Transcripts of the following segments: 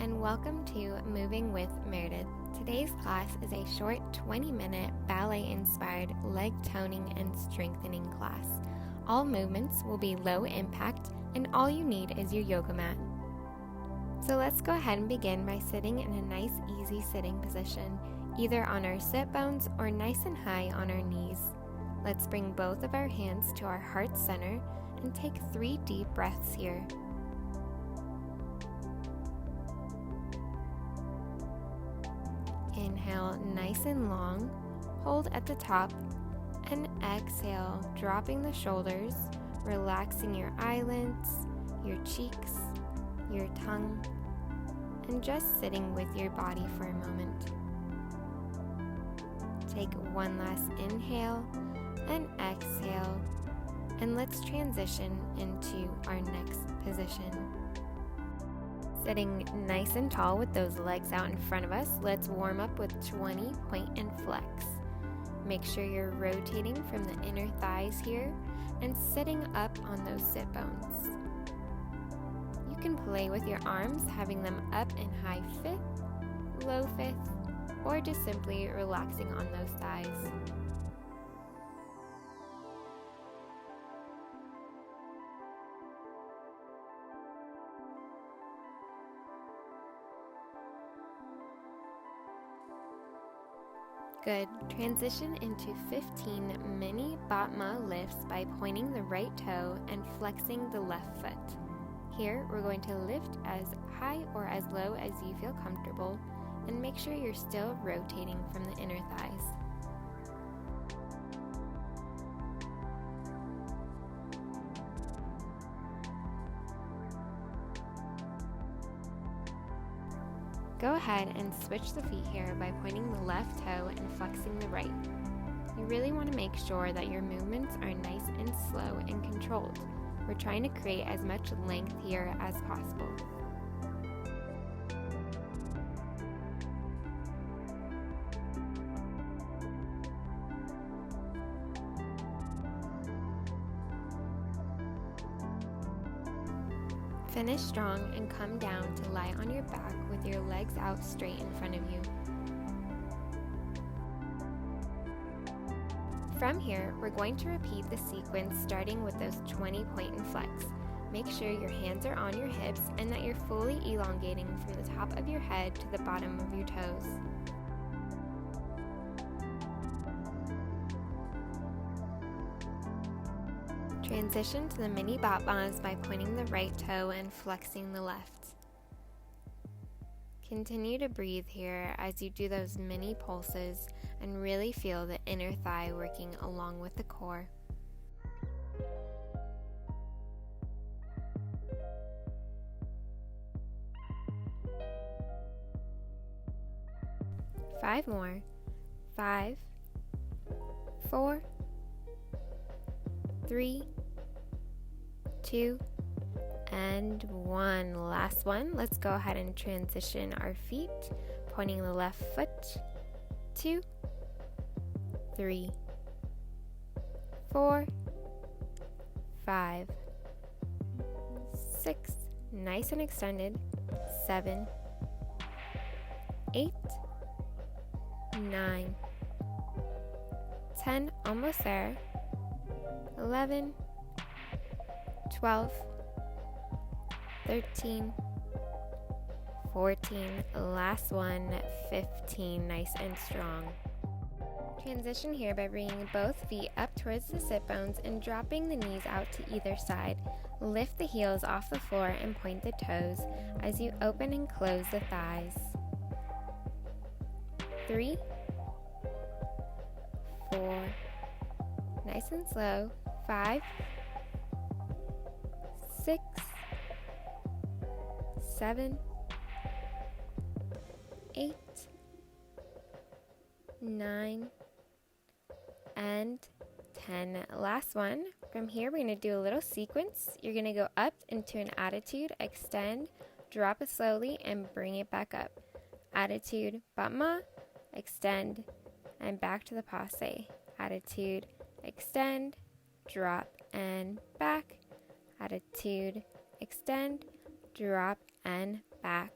and welcome to Moving with Meredith. Today's class is a short 20-minute ballet-inspired leg toning and strengthening class. All movements will be low impact and all you need is your yoga mat. So let's go ahead and begin by sitting in a nice easy sitting position, either on our sit bones or nice and high on our knees. Let's bring both of our hands to our heart center and take 3 deep breaths here. Inhale nice and long, hold at the top, and exhale, dropping the shoulders, relaxing your eyelids, your cheeks, your tongue, and just sitting with your body for a moment. Take one last inhale and exhale, and let's transition into our next position. Sitting nice and tall with those legs out in front of us, let's warm up with 20 point and flex. Make sure you're rotating from the inner thighs here and sitting up on those sit bones. You can play with your arms, having them up in high fifth, low fifth, or just simply relaxing on those thighs. Good. Transition into 15 mini Batma lifts by pointing the right toe and flexing the left foot. Here, we're going to lift as high or as low as you feel comfortable, and make sure you're still rotating from the inner thighs. Go ahead and switch the feet here by pointing the left toe and flexing the right. You really want to make sure that your movements are nice and slow and controlled. We're trying to create as much length here as possible. Finish strong and come down to lie on your back with your legs out straight in front of you. From here, we're going to repeat the sequence starting with those 20 point and flex. Make sure your hands are on your hips and that you're fully elongating from the top of your head to the bottom of your toes. Transition to the mini Batmas by pointing the right toe and flexing the left. Continue to breathe here as you do those mini pulses and really feel the inner thigh working along with the core. Five more. 5, 4, 3, 2, and 1. Last one. Let's go ahead and transition our feet, pointing the left foot. 2, 3, 4, 5, 6, nice and extended. 7, 8, 9, 10, almost there. 11, 12, 13, 14, last one, 15, nice and strong. Transition here by bringing both feet up towards the sit bones and dropping the knees out to either side. Lift the heels off the floor and point the toes as you open and close the thighs. 3, 4, nice and slow. 5, 6, 7, 8, 9, and 10. Last one. From here, we're going to do a little sequence. You're going to go up into an attitude, extend, drop it slowly, and bring it back up. Attitude, Batma, extend, and back to the passe. Attitude, extend, drop, and back. Attitude, extend, drop, and back.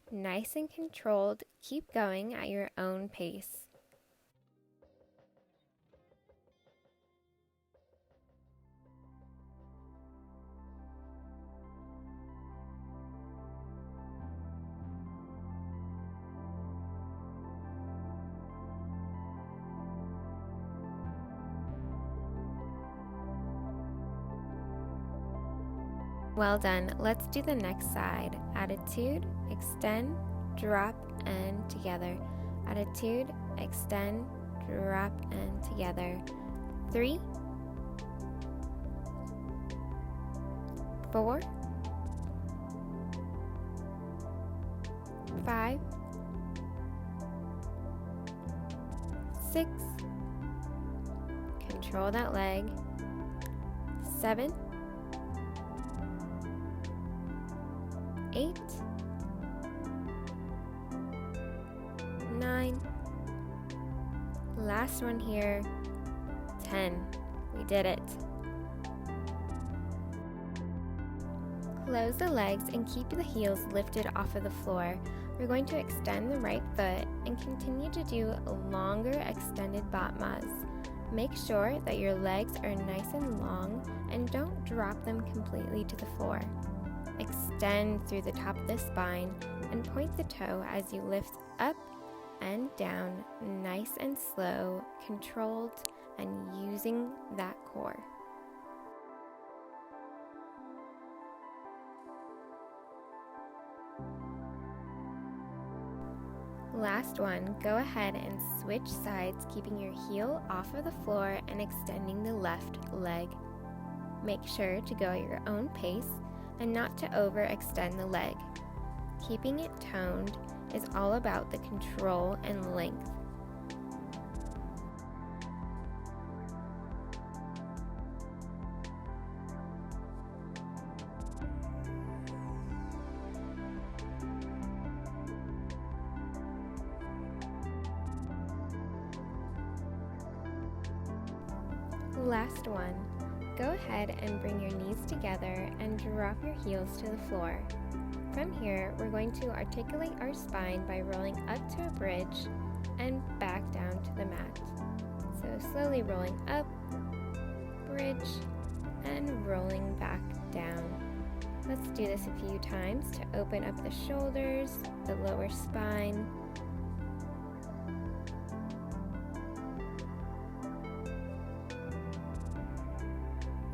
Nice and controlled, keep going at your own pace. Well done. Let's do the next side. Attitude, extend, drop, and together. Attitude, extend, drop, and together. 3, 4, 5, 6, control that leg, 7, 8, 9, last one here, 10. We did it. Close the legs and keep the heels lifted off of the floor. We're going to extend the right foot and continue to do longer extended batmas. Make sure that your legs are nice and long and don't drop them completely to the floor. Extend through the top of the spine and point the toe as you lift up and down, nice and slow, controlled, and using that core. Last one, go ahead and switch sides, keeping your heel off of the floor and extending the left leg. Make sure to go at your own pace and not to overextend the leg. Keeping it toned is all about the control and length. Last one. Go ahead and bring your knees together and drop your heels to the floor. From here, we're going to articulate our spine by rolling up to a bridge and back down to the mat. So slowly rolling up, bridge, and rolling back down. Let's do this a few times to open up the shoulders, the lower spine.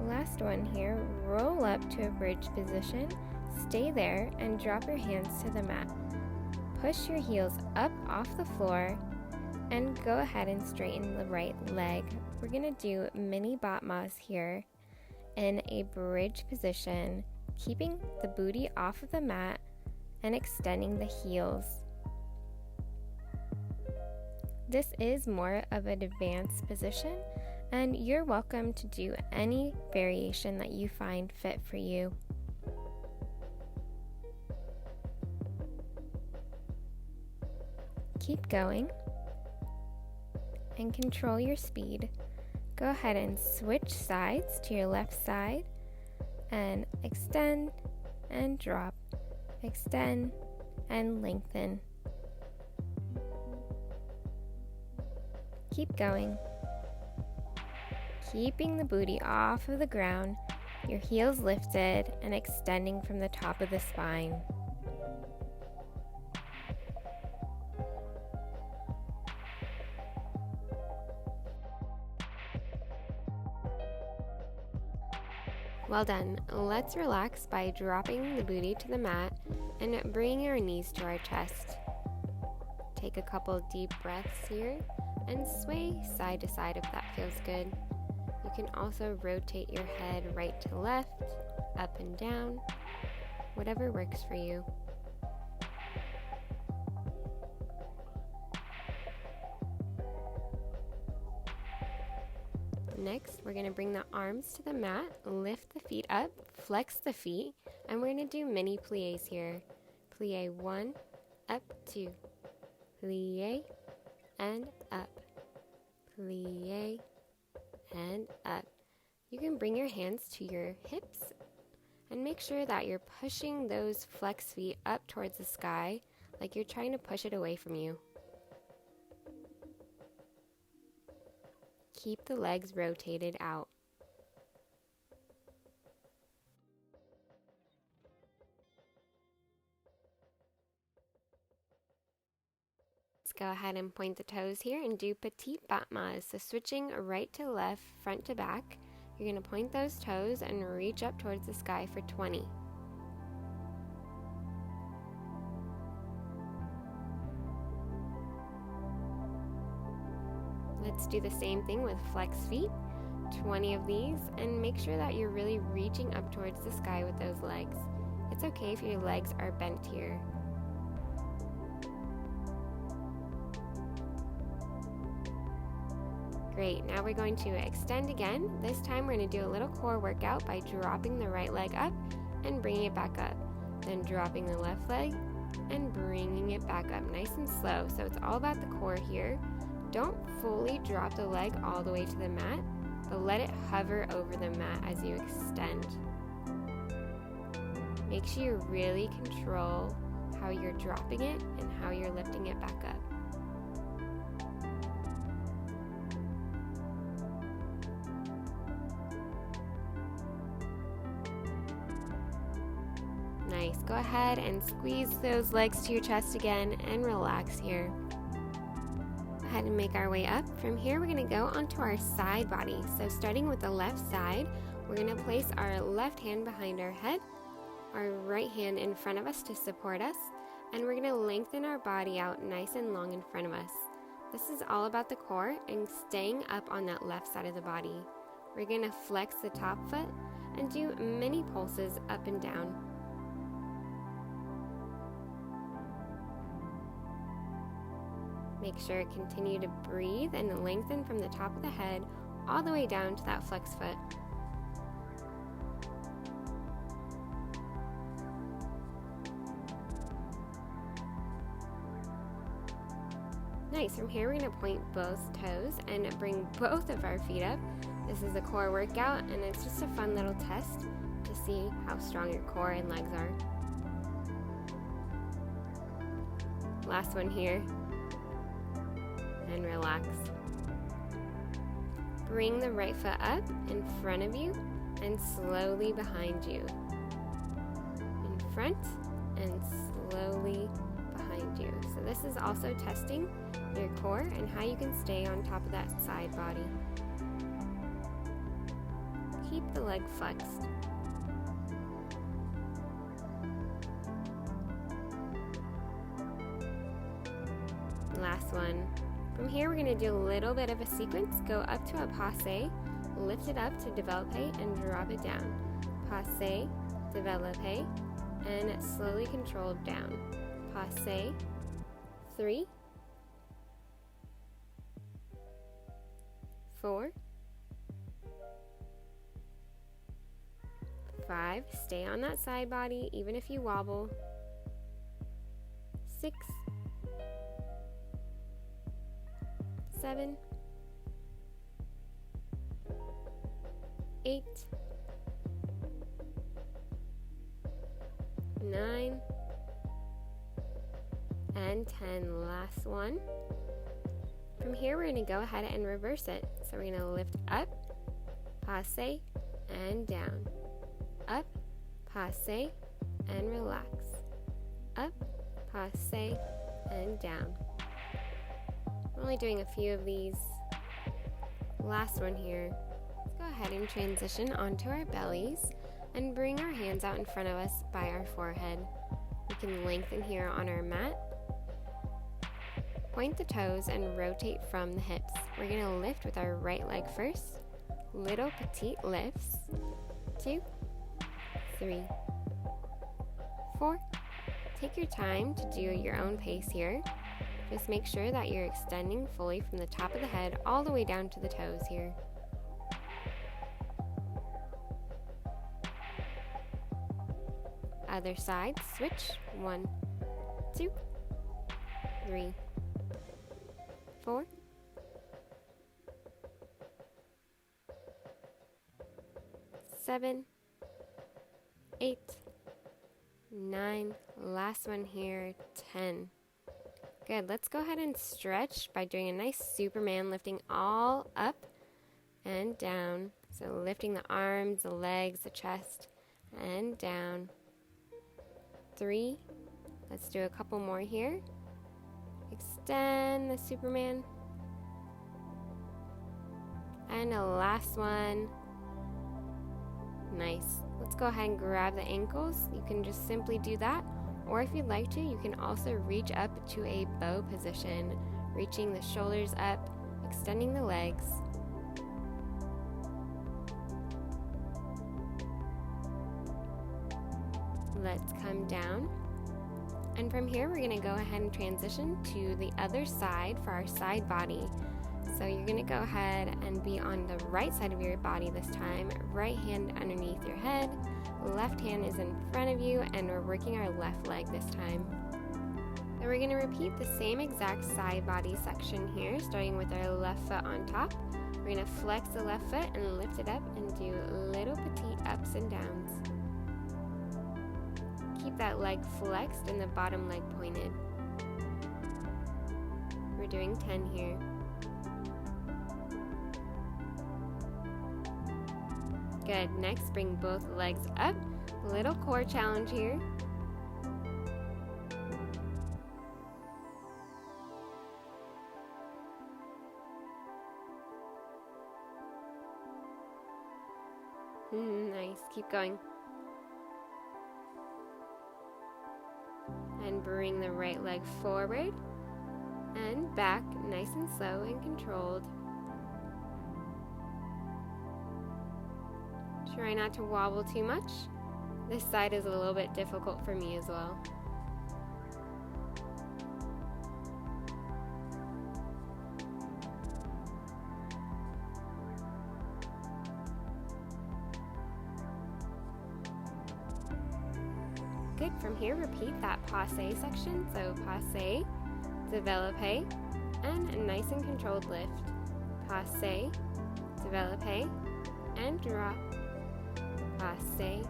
Last one here, roll up to a bridge position, stay there and drop your hands to the mat. Push your heels up off the floor and go ahead and straighten the right leg. We're going to do mini batmas here in a bridge position, keeping the booty off of the mat and extending the heels. This is more of an advanced position, and you're welcome to do any variation that you find fit for you. Keep going and control your speed. Go ahead and switch sides to your left side and extend and drop, extend and lengthen. Keep going. Keeping the booty off of the ground, your heels lifted and extending from the top of the spine. Well done. Let's relax by dropping the booty to the mat and bringing our knees to our chest. Take a couple deep breaths here and sway side to side if that feels good. You can also rotate your head right to left, up and down, whatever works for you. Next, we're going to bring the arms to the mat, lift the feet up, flex the feet, and we're going to do mini plies here. Plie 1, up 2, plie, and up, plie, and up. You can bring your hands to your hips and make sure that you're pushing those flex feet up towards the sky, like you're trying to push it away from you. Keep the legs rotated out. Let's go ahead and point the toes here and do petit battements. So switching right to left, front to back. You're going to point those toes and reach up towards the sky for 20. Let's do the same thing with flex feet, 20 of these, and make sure that you're really reaching up towards the sky with those legs. It's okay if your legs are bent here. Great, now we're going to extend again. This time we're going to do a little core workout by dropping the right leg up and bringing it back up. Then dropping the left leg and bringing it back up nice and slow. So it's all about the core here. Don't fully drop the leg all the way to the mat, but let it hover over the mat as you extend. Make sure you really control how you're dropping it and how you're lifting it back up. Nice. Go ahead and squeeze those legs to your chest again and relax here. Go ahead and make our way up. From here, we're going to go onto our side body. So starting with the left side, we're going to place our left hand behind our head, our right hand in front of us to support us, and we're going to lengthen our body out nice and long in front of us. This is all about the core and staying up on that left side of the body. We're going to flex the top foot and do many pulses up and down. Make sure to continue to breathe and lengthen from the top of the head all the way down to that flex foot. Nice. From here, we're going to point both toes and bring both of our feet up. This is a core workout, and it's just a fun little test to see how strong your core and legs are. Last one here. And relax. Bring the right foot up in front of you and slowly behind you. In front and slowly behind you. So this is also testing your core and how you can stay on top of that side body. Keep the leg flexed. Last one. From here, we're going to do a little bit of a sequence. Go up to a passe, lift it up to développé, and drop it down. Passe, développé, and slowly controlled down. Passe, 3, 4, 5. Stay on that side body, even if you wobble. 6, 7, 8, 9, and 10. Last one. From here, we're going to go ahead and reverse it. So we're going to lift up, passe, and down. Up, passe, and relax. Up, passe, and down. We're only doing a few of these. Last one here. Let's go ahead and transition onto our bellies and bring our hands out in front of us by our forehead. We can lengthen here on our mat. Point the toes and rotate from the hips. We're going to lift with our right leg first. Little petite lifts. 2, 3, 4. Take your time to do your own pace here. Just make sure that you're extending fully from the top of the head all the way down to the toes here. Other side, switch. 1, 2, 3, 4, 7, 8, 9, last one here, 10. Good, let's go ahead and stretch by doing a nice Superman, lifting all up and down. So lifting the arms, the legs, the chest, and down. 3, let's do a couple more here. Extend the Superman. And a last one. Nice. Let's go ahead and grab the ankles. You can just simply do that. Or if you'd like to, you can also reach up to a bow position, reaching the shoulders up, extending the legs. Let's come down. And from here, we're going to go ahead and transition to the other side for our side body. So you're going to go ahead and be on the right side of your body this time. Right hand underneath your head. Left hand is in front of you, and we're working our left leg this time. So we're going to repeat the same exact side body section here, starting with our left foot on top. We're going to flex the left foot and lift it up and do little petite ups and downs. Keep that leg flexed and the bottom leg pointed. We're doing 10 here. Good. Next, bring both legs up. Little core challenge here. Nice. Keep going. And bring the right leg forward and back, nice and slow and controlled. Try not to wobble too much. This side is a little bit difficult for me as well. Good. From here, repeat that passe section. So passe, développé, and a nice and controlled lift. Passe, développé, and drop. Passe,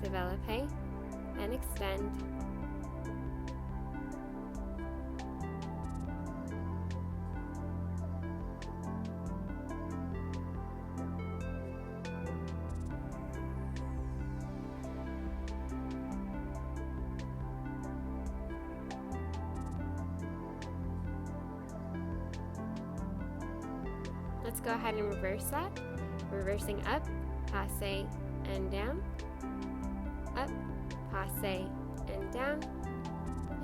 développé, and extend. Let's go ahead and reverse that. Reversing up, passe, and down, up, passe, and down,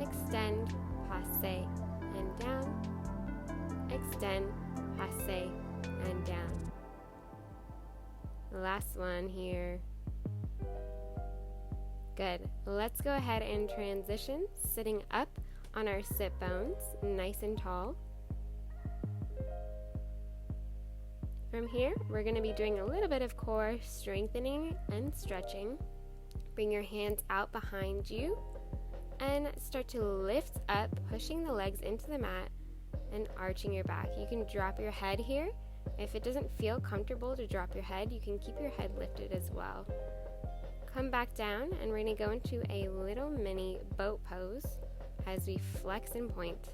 extend, passe, and down, extend, passe, and down. The last one here. Good. Let's go ahead and transition, sitting up on our sit bones, nice and tall. From here, we're going to be doing a little bit of core strengthening and stretching. Bring your hands out behind you and start to lift up, pushing the legs into the mat and arching your back. You can drop your head here. If it doesn't feel comfortable to drop your head, you can keep your head lifted as well. Come back down, and we're going to go into a little mini boat pose as we flex and point.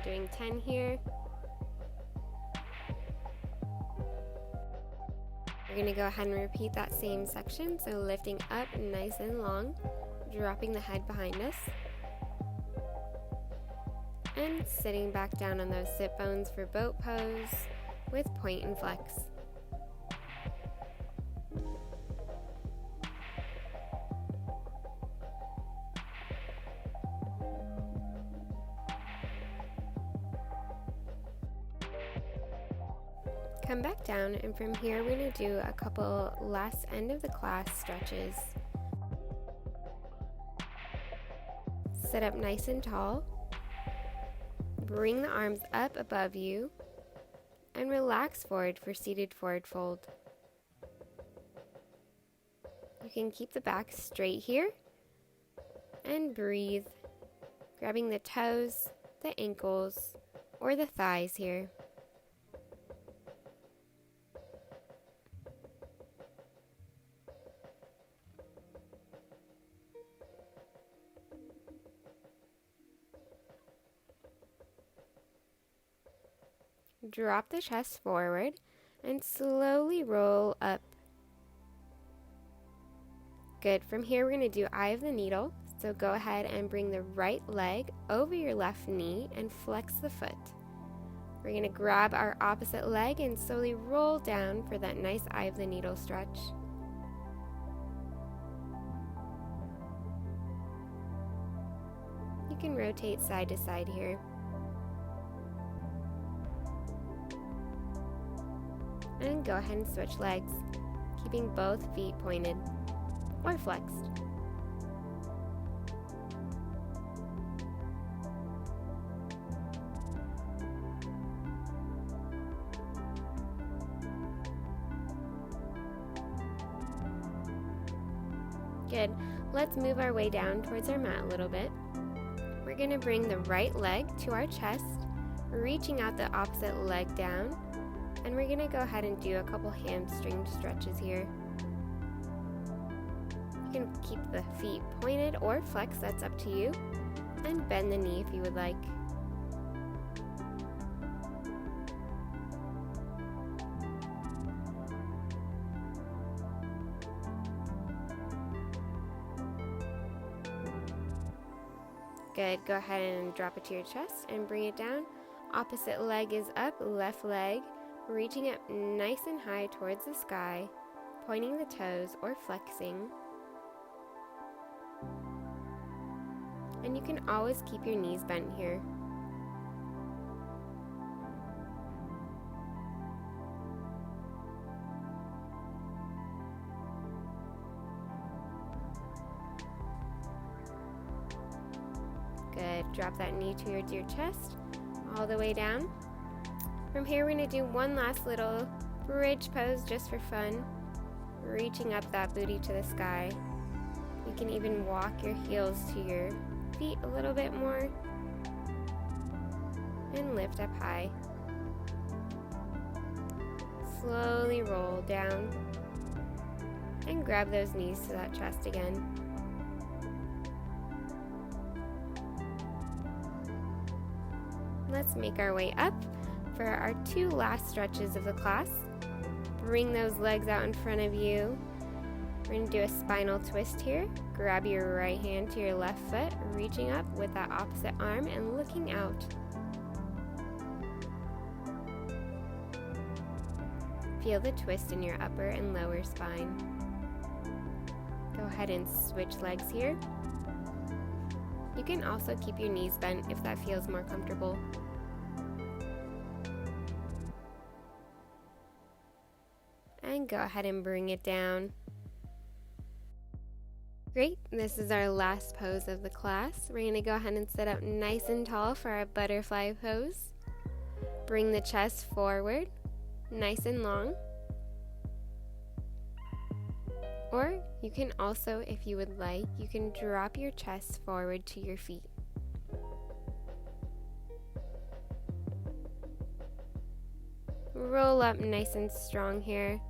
Doing 10 here. We're going to go ahead and repeat that same section. So lifting up nice and long, dropping the head behind us, and sitting back down on those sit bones for boat pose with point and flex. Come back down, and from here we're going to do a couple last end of the class stretches. Sit up nice and tall. Bring the arms up above you and relax forward for seated forward fold. You can keep the back straight here and breathe, grabbing the toes, the ankles, or the thighs here. drop the chest forward, and slowly roll up. Good. From here, we're going to do eye of the needle. So go ahead and bring the right leg over your left knee and flex the foot. We're going to grab our opposite leg and slowly roll down for that nice eye of the needle stretch. You can rotate side to side here. And go ahead and switch legs, keeping both feet pointed or flexed. Good. Let's move our way down towards our mat a little bit. We're going to bring the right leg to our chest, reaching out the opposite leg down, and we're going to go ahead and do a couple hamstring stretches here. You can keep the feet pointed or flex, that's up to you, and bend the knee if you would like. Good. Go ahead and drop it to your chest and bring it down. Opposite leg is up, left leg reaching up nice and high towards the sky, pointing the toes or flexing. And you can always keep your knees bent here. Good. Drop that knee towards your chest, all the way down. From here, we're going to do one last little bridge pose just for fun, reaching up that booty to the sky. You can even walk your heels to your feet a little bit more and lift up high. Slowly roll down and grab those knees to that chest again. Let's make our way up for our two last stretches of the class. Bring those legs out in front of you. We're going to do a spinal twist here. Grab your right hand to your left foot, reaching up with that opposite arm and looking out. Feel the twist in your upper and lower spine. Go ahead and switch legs here. You can also keep your knees bent if that feels more comfortable. And go ahead and bring it down. Great, this is our last pose of the class. We're going to go ahead and sit up nice and tall for our butterfly pose. Bring the chest forward, nice and long. Or you can also, if you would like, you can drop your chest forward to your feet. Roll up nice and strong here.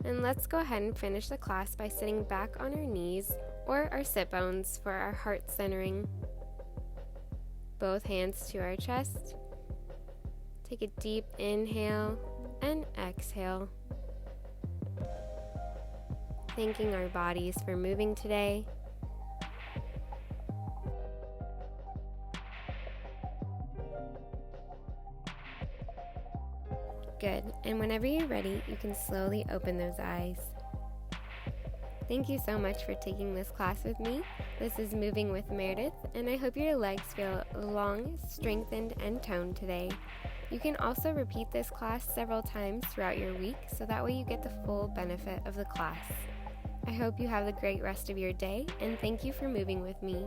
And let's go ahead and finish the class by sitting back on our knees or our sit bones for our heart centering. Both hands to our chest. Take a deep inhale and exhale. Thanking our bodies for moving today. Good, and whenever you're ready, you can slowly open those eyes. Thank you so much for taking this class with me. This is Moving with Meredith, and I hope your legs feel long, strengthened, and toned today. You can also repeat this class several times throughout your week, so that way you get the full benefit of the class. I hope you have a great rest of your day, and thank you for moving with me.